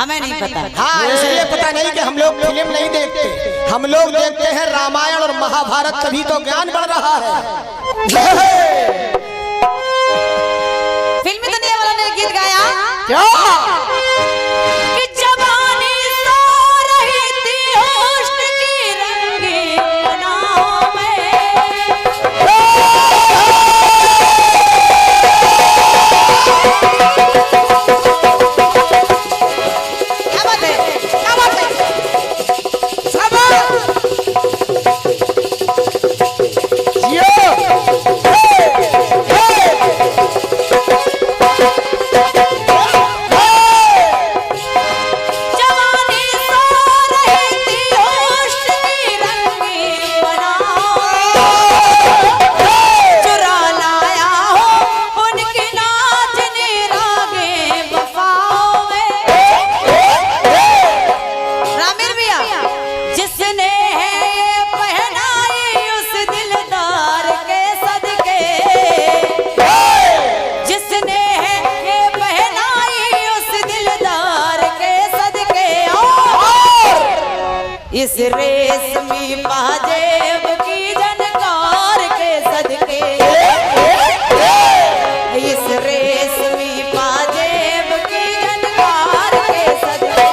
हमें नहीं पता। हाँ, इसलिए पता नहीं कि हम लोग फिल्म नहीं देखते, हम लोग देखते हैं रामायण और महाभारत, तभी तो ज्ञान बढ़ रहा है। फिल्मी दुनिया वालों ने गीत गाया क्या कि जवानी सो रही थी होश की रंगी बनाओ में। क्या बात है, क्या बात है, इस रेशमी पाजेब की जनकार के सदके, इस रेशमी पाजेब की जनकार के सदके,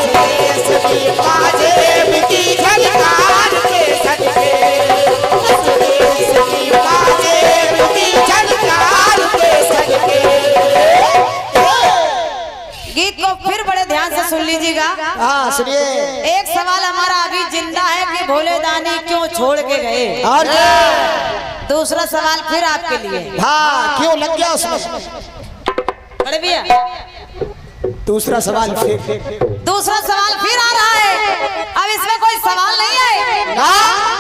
रेशमी पाजेब की झनकार के सदके, रेशमी पाजेब की झनकार के सदके। गीत को फिर बड़े ध्यान से सुन लीजिएगा। हाँ सुनिए। एक सवाल हमारा अभी जिंदा है कि भोले दानी क्यों छोड़ के गए, और दूसरा सवाल फिर आपके लिए। हाँ, क्यों लग गया उसमें? बड़े भैया दूसरा सवाल फिर दूसरा सवाल फिर आ रहा है। अब इसमें कोई सवाल नहीं है,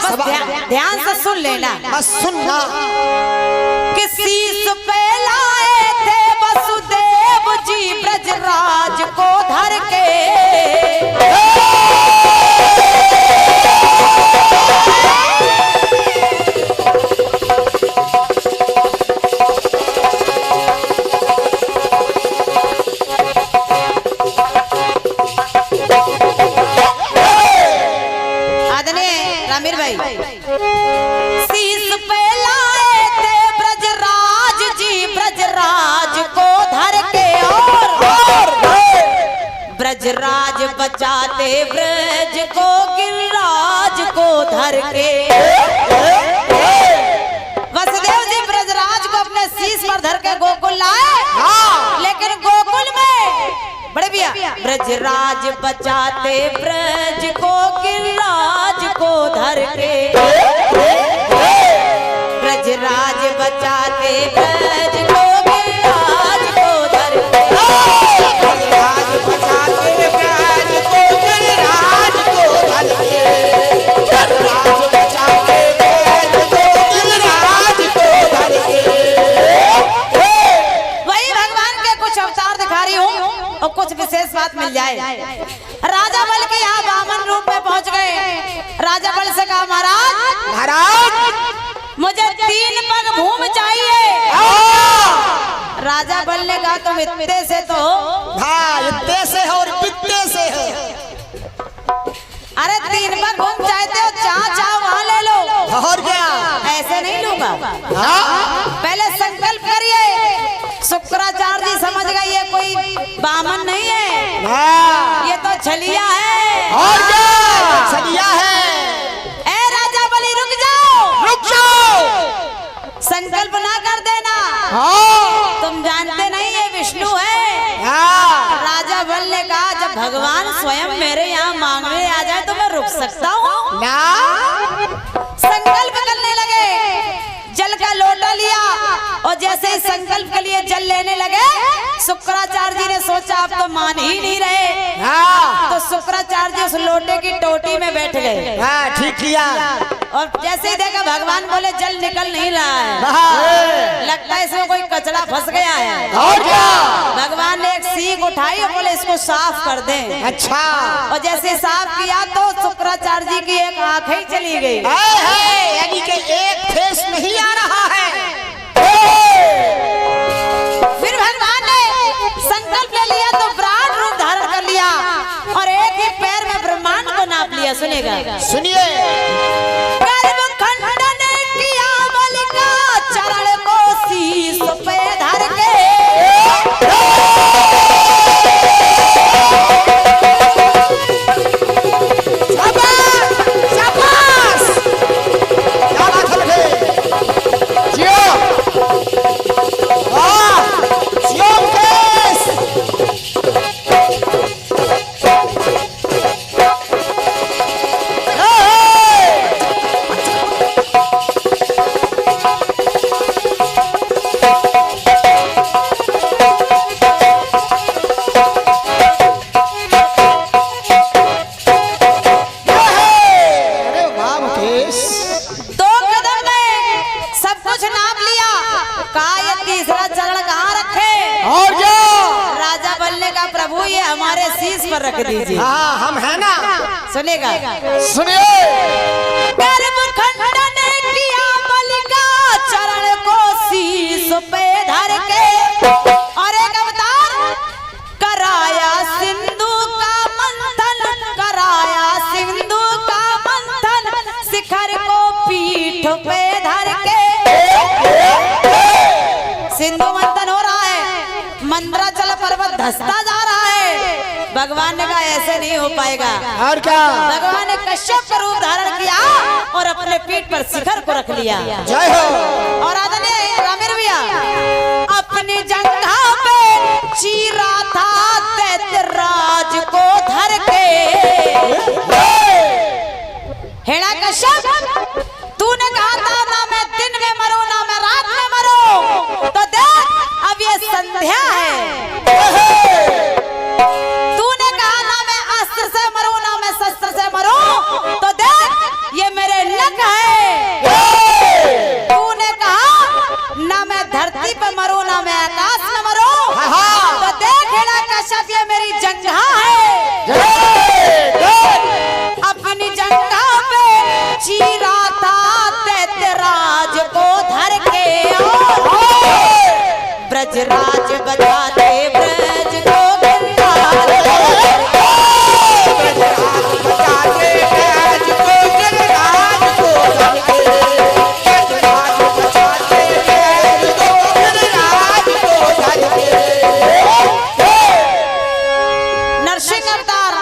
बस ध्यान से सुन लेना। बस सुनना। कि शीश पे लाए थे वसुदेव जी ब्रजराज को धर के, रामीर भाई, शीश पे लाए थे ब्रजराज जी ब्रजराज को धर के, और ब्रजराज बचाते ब्रज को गिरिराज को धर के। वसुदेव जी ब्रजराज को अपने शीश पर धर के गोकुल लाए, लेकिन गोकुल में बड़े भैया ब्रजराज बचाते ब्रज को गिरिराज को धर के, ब्रजराज बचाते ब्रज को गिरिराज को धर के, ब्रजराज बचाते ब्रज को गिरिराज को धर के, ब्रजराज बचाते ब्रज को गिरिराज को धर के। वही भगवान के कुछ अवतार दिखा रही हूँ और कुछ विशेष बात मिल जाए। राजा बल के यहाँ वामन रूप में पहुंच गए। राजा बल से कहा महाराज मुझे 3 पग भूमि चाहिए। राजा बल ने कहा तुम इतने से तो, हाँ इतने से है और पित्ते से है। अरे 3 पग भूमि चाहते हो, जहाँ चाहो वहाँ ले लो। और क्या? ऐसे नहीं लूंगा, हाँ? पहले संकल्प करिए। शुक्राचार्य जी समझ गए ये कोई बामन नहीं है, हाँ। ये तो छलिया है। और क्या? छलिया है। ए राजा बलि रुक जाओ, रुक जाओ, संकल्प ना कर देना। हाँ। तुम जानते नहीं ये विष्णु है। हाँ। राजा बल ने कहा जब भगवान स्वयं मेरे यहाँ मांगने आ जाए तो मैं रुक सकता हूँ ना? संकल्प करने लगे, जल का लोटा लिया और जैसे ही संकल्प के लिए जल लेने लगे, शुक्राचार्य जी ने सोचा अब तो मान ही नहीं रहे। हाँ। तो शुक्राचार्य जी उस लोटे की टोटी में बैठ गए। हाँ ठीक किया। और जैसे ही देखा भगवान बोले जल निकल नहीं रहा है, हाँ। लगता है इसमें कोई कचरा फंस गया है। और क्या? भगवान ने एक सीख उठाई और बोले इसको साफ कर दें। अच्छा। और जैसे साफ किया तो शुक्राचार्य जी की एक आंख ही चली गई। यानी कि एक फेस नहीं आ रहा है। फिर भगवान ने संकल्प ले लिया तो विराट रूप धारण लिया, सुनेगा। सुनिए। गर्भ खंडन किया बलि का, चरण को शीश पे धर के। प्रभु ये हमारे शीश पर रख दीजिए। हाँ हम है ना। सुनेगा। सुनिए। गर्भ खंडन किया बलि का, चरण को शीश पे धर के। और एक अवतार कराया सिंधु का मंथन, कराया सिंधु का मंथन, शिखर को पीठ पे धर के। सिंधु मंथन हो रहा है, मंदराचल पर्वत धंसता जा रहा है। भगवान ने कहा ऐसे नहीं हो पाएगा। और क्या? भगवान ने कश्यप का रूप धारण किया और अपने पीठ पर शिखर को रख लिया। जय हो। और आदरणीय रामेर भैया अपनी जंघा पे चीरा था दैत्यराज को धर के। हेड़ा कश्यप, तूने कहा था ना मैं दिन में मरूं ना मैं रात में मरूं, तो देख अब ये संध्या है। तूने कहा ना मैं अस्त्र से मरूं ना मैं शस्त्र से मरूं, तो देख ये मेरे नख है। तूने कहा ना मैं धरती पे मरूं ना मैं आकाश में मरूं, तो देख हेड़ा कश्यप ये मेरी जंघा है। अपनी जंघा पे चीरा था दैत्यराज को धर के। ब्रजराज बजाते ब्रज को गिरराज, ब्रजराज बजाते ब्रज को गिरराज को धर के। ब्रजराज बजाते ब्रज को गिरराज को धर के। नरसिंह अवतार।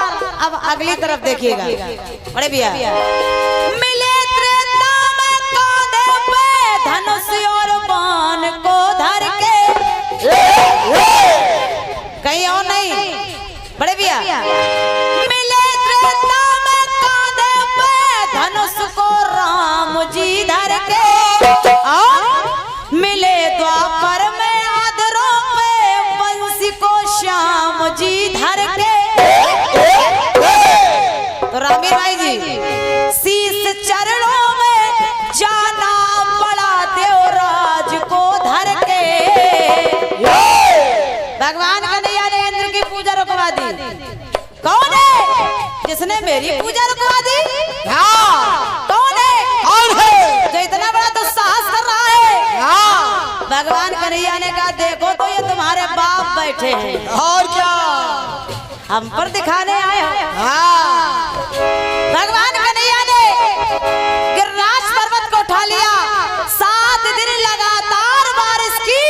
अब अगली तरफ देखिएगा बड़े भैया। मिले त्रेता में कांधे पे धनुष और बाण को धर के। कहीं और नहीं बड़े भैया। मिले त्रेता में कांधे पे धनुष को राम जी धर के। और मिले द्वापर में अधरों पे बंसी को श्याम जी धर के। तो रामीर भाई जी शीश चरणों में जाना पड़ा देवराज को धर के। भगवान कन्हैया ने इंद्र की पूजा रुकवा दी। कौन है जिसने मेरी पूजा रुकवा दी? कौन है जो इतना बड़ा दुस्साहस कर रहा है? भगवान कन्हैया ने कहा देखो तो ये तुम्हारे बाप बैठे हैं। और क्या? हम पर दिखाने आए हो। भगवान कन्हैया ने गिरिराज पर्वत को उठा लिया। 7 दिन लगातार बारिश की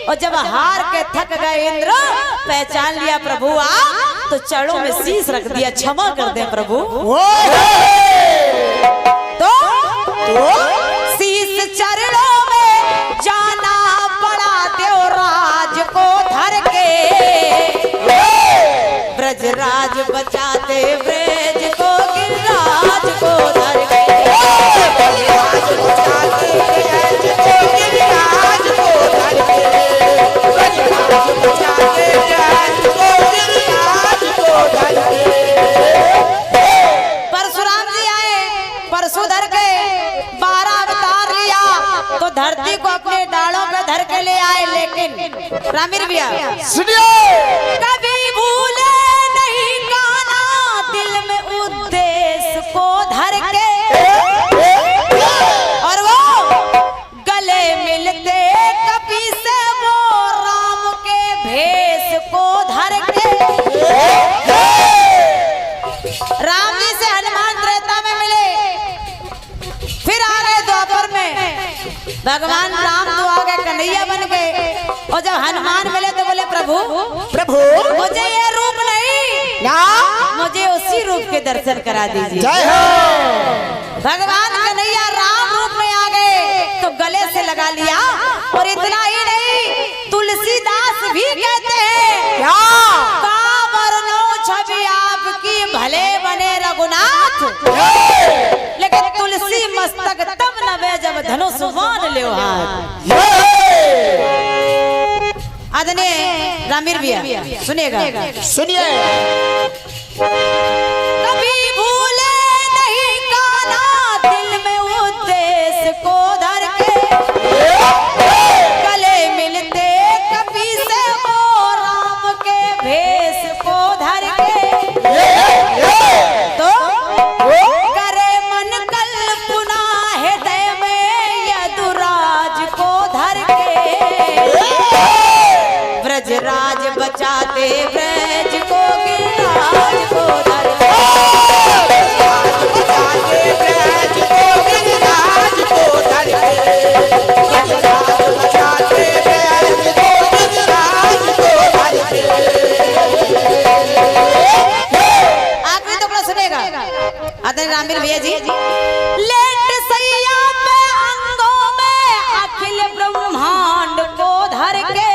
और जब हार के थक गए इंद्र, पहचान लिया प्रभु आप, तो चरणों में शीश रख दिया, क्षमा कर दे प्रभु। तो शीश चरणों में जाना पड़ा देवराज को धर के। ब्रजराज बचाते ब्रज को गिरिराज को धर के। ब्रजराज बचाते ब्रज को गिरिराज को धर के। ब्रजराज बचाते ब्रज को गिरिराज को धर के। परशुराम जी आए, परशु धर के 12 अवतार लिया तो धरती को अपने डालों पे धर के ले आए। लेकिन रामीर भैया सुनिए। कभी भूले नहीं कान्हा दिल में उद्देश्य को धर के। और वो गले मिलते कपि से वो राम के भेष को धर के। राम जी से हनुमान भगवान राम तो आ गए, कन्हैया बन गए। और जब हनुमान मिले तो बोले प्रभु प्रभु मुझे ये रूप नहीं, मुझे उसी रूप के दर्शन करा दीजिए। जय हो। भगवान कन्हैया राम रूप में आ गए तो गले से लगा लिया। और इतना ही नहीं, तुलसीदास भी कहते हैं कावरनो छवि आपकी भले बने रघुनाथ, लेकिन तुलसी मस्तक तब नवे जब धनुष बाण ले हाथ। आदरणीय रामीर भैया सुनिएगा, सुनिए। कभी भूले नहीं काना दिल में उद्देश्य को धर के, गले मिलते कभी से वो राम के भेष को धर के, तो करे मन कल्पना हृदय में यदुराज को धर के, ब्रजराज बचाते ब्रज को गिरिराज को धर के, बचाते ब्रज को गिरिराज को धर के, बचाते ब्रज को गिरिराज को धर के। आखिरी टुकड़ा सुनेगा आदरणीय रामीर भैया जी। लेट सैया पे अंगों में अखिल ब्रह्मांड को धर के,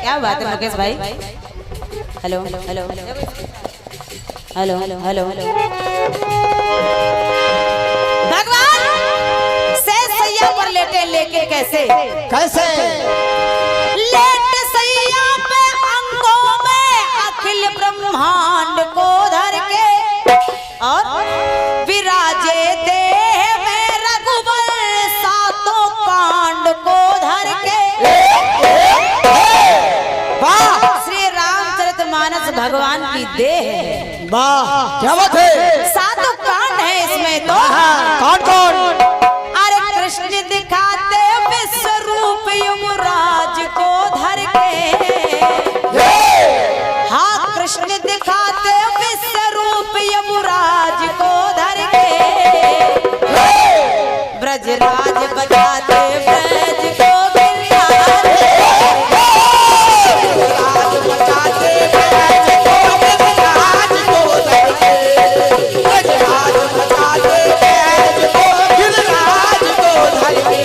क्या बात है मुकेश भाई। Hello hello hello hello hello hello hello. भगवान से सैया पर लेटे, लेके कैसे कैसे लेट सैया पे अंगों में अखिल ब्रह्मांड को धर के, और विराजे देह में रघुबर सातों कांड को धर के। वाह, श्री रामचरितमानस भगवान की देह है। वाह, क्या बात है। सातों कांड है इसमें तो। कौन कौन? अरे कृष्ण दिखाते विश्व रूप यमराज को धर के, हाँ कृष्ण दिखाते विश्व रूप यमराज को धर के, ब्रजराज बजाते ब्रज को गिरिराज, ब्रजराज बजाते ब्रज को गिरिराज को धर के, ब्रजराज बजाते ब्रज को गिरिराज को धर के,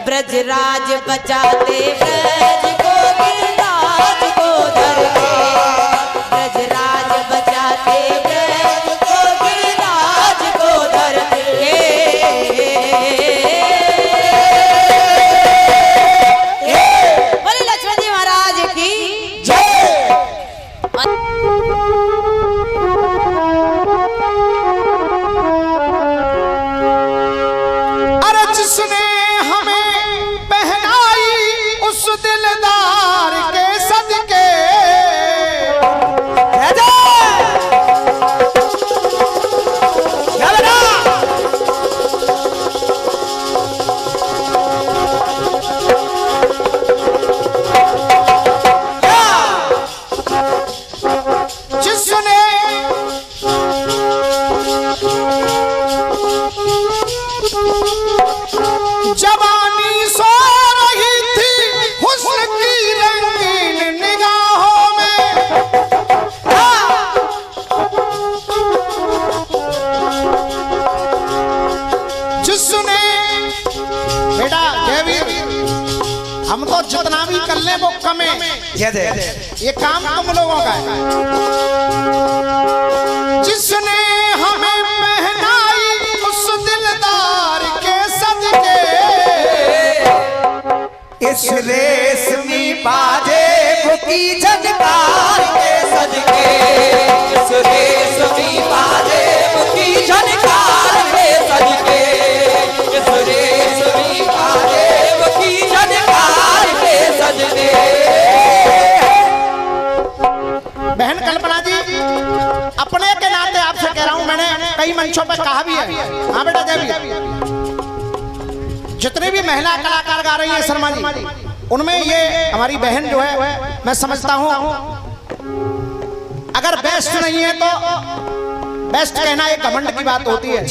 ब्रजराज बजाते ब्रज को गिरिराज को धर के, ब्रजराज बजाते ब्रज को गिरिराज को धर के। बोले लक्ष्मण जी महाराज की जय। अरे जिसने हमें पहनाई उस दिलदार के सदके, क्या बना? जिसने जवानी सो रही थी हुस्न की रंगीन निगाहों में, जिसने बेटा जयवीर, हम तो जितना भी कर ले वो कम है, ये काम तुम लोगों का है। जिसने हमें पहनाई उस दिलदार के सदके, इस रेशमी पाजेब की झनकार के सदके, इस रेशमी पाजेब की झनकार के सदके, इस रेशमी पाजेब की झनकार के सदके। बहन कल्पना जी, अपने के नाते आपसे कह रहा हूं, मैंने कई मंचों पर कहा भी है। हाँ बेटा जय भी जितने भी महिला कलाकार गा रही है शर्मा जी, उनमें ये हमारी बहन जो है, मैं समझता हूं अगर बेस्ट नहीं है तो बेस्ट कहना एक घमंड की बात होती है।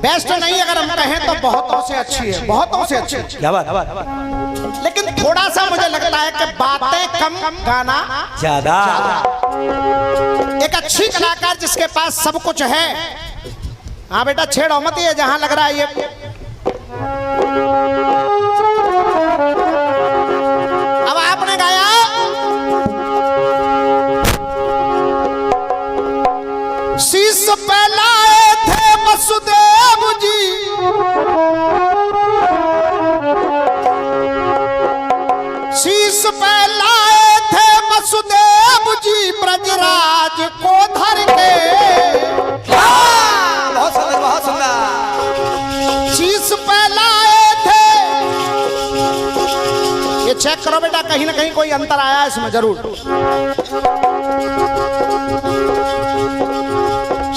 बेस्ट नहीं अगर हम कहें तो बहुतों से अच्छी है, बहुतों से अच्छी। क्या बात। लेकिन थोड़ा सा मुझे लगता है कि बातें कम गाना ज्यादा। एक अच्छी कलाकार जिसके पास सब कुछ है। हाँ बेटा छेड़ो मत, ये जहां लग रहा है ये। अब आपने गाया शीश पे लाए थे वसुदेव जी, शीश पे लाए थे वसुदेव जी ब्रजराज को धर के। बहुत सुंदर, बहुत सुंदर। शीश पे लाए थे, ये चेक करो बेटा, कहीं ना कहीं कोई अंतर आया है इसमें जरूर।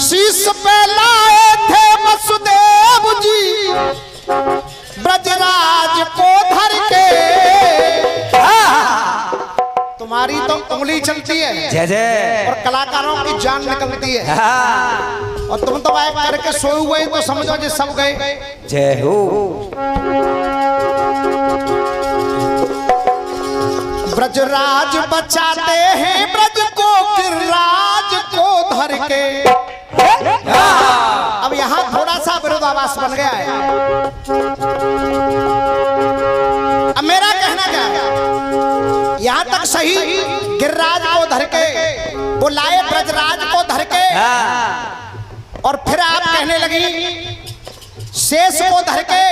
शीश पे लाए थे वसुदेव जी ब्रजराज को धर के। तुम्हारी तो उंगली चलती है जय जय, और कलाकारों की जान निकलती है, और तुम तो आए करके सोए हुए तो समझो जी सब गए। जय हो। ब्रजराज बचाते हैं ब्रज को गिरिराज को धर के। अब यहां थोड़ा सा विरोधाभास बन गया है। अब मेरा कहना क्या है, यहां तक सही गिरिराज को धर के वो लाए ब्रजराज को धर के, और फिर आप कहने लगी शेष को धर के,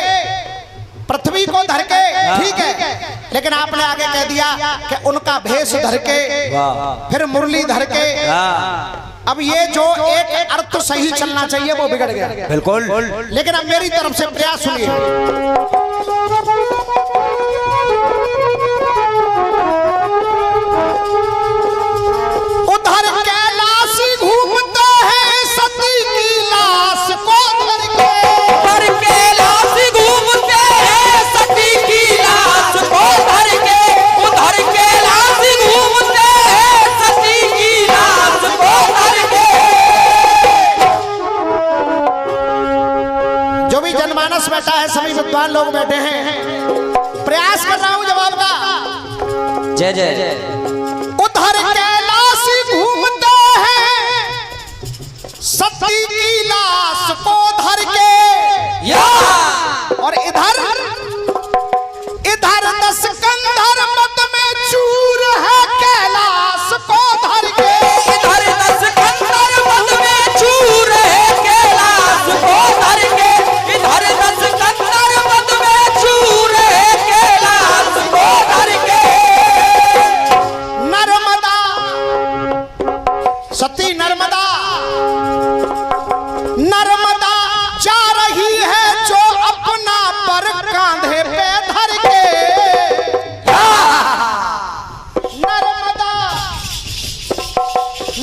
पृथ्वी को धर के। ठीक है, लेकिन आपने आगे कह दिया कि उनका भेष धर के, फिर मुरली धर के। अब ये जो एक अर्थ सही चलना चाहिए वो बिगड़ गया। बिल्कुल। लेकिन अब मेरी तरफ से प्रयास सुनिए। उधर कैलाशी घूमते हैं सती की लाश को धर के। उधर कैलाशी घूमते हैं सती की लाश को धर के। उधर कैलाशी घूमते हैं सती की लाश को धर के। जो भी जनमानस बैठा है, सभी विद्वान लोग बैठे हैं, प्रयास कर रहा हूं जवाब का। जय जय। उधर कैलाशी घूमते हैं सती की लाश को धर के, और इधर इधर 10 कंधर मत में चूर है कैलाश को धर के। इधर 10 कंधर मत में चूर है कैलाश को धर के। इधर 10 कंधर मत में चूर है कैलाश को धर के। नर्मदा सती नर्मदा, नर्मदा जा रही है जो अपना पर कांधे पे धर के। नर्मदा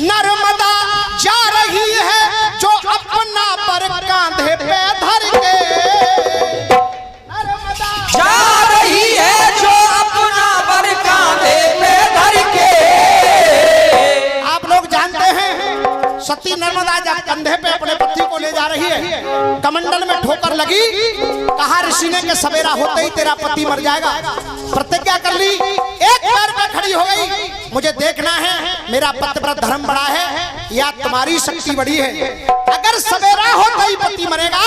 नर्मदा जा रही है जो अपना पर कांधे पे धर के। नर्मदा जा रही है जो अपना पर कांधे पे धर के। आप लोग जानते हैं सती नर्मदा जब कंधे पे अपने पति को ले जा रही है, कमंडल में ठोकर लगी, कहा ऋषि ने कि सवेरा होते ही तेरा पति मर जाएगा। प्रतिज्ञा कर ली, एक पैर पे खड़ी हो गई, मुझे देखना है मेरा पतिव्रत धर्म बड़ा है या तुम्हारी शक्ति बड़ी है। अगर सवेरा होते ही पति मरेगा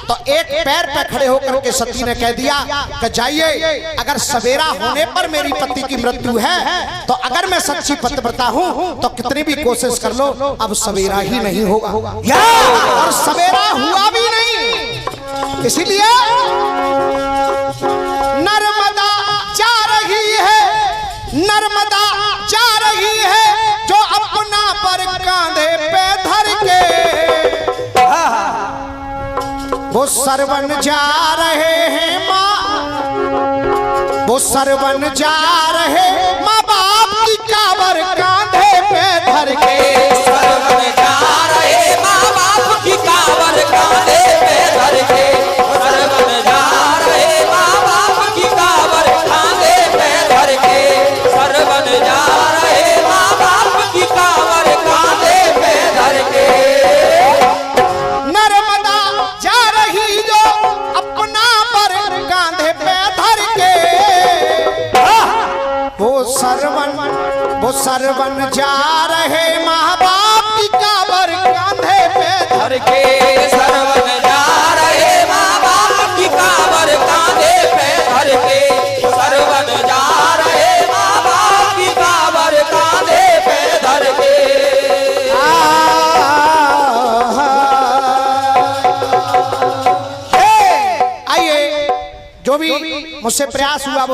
तो एक पैर पे खड़े होकर के सती ने कह दिया कि जाइए, अगर सवेरा होने पर मेरी पति की मृत्यु है तो अगर मैं सच्ची पतिव्रता हूं तो कितनी भी कोशिश कर लो अब सवेरा ही नहीं होगा। और सवेरा हुआ भी नहीं। इसीलिए नर्मदा जा रही है, नर्मदा जा रही है जो अपना पर कांधे पे धर के। वो सरवन जा रहे हैं माँ, वो सरवन जा रहे माँ बाप की काबर कांधे पे धर के। सरवन जा रहे माँ बाप की कांवर कांधे पे धर के। सरवन जा सरवन जा रहे माँ बाप की काबर कांधे पे धर के सरवन जा रहे माँ बाप की काबर कांधे पे धर के सरवन जा रहे माँ बाप की काबर कांधे पे धर के आइए जो भी मुझसे प्रयास हुआ वो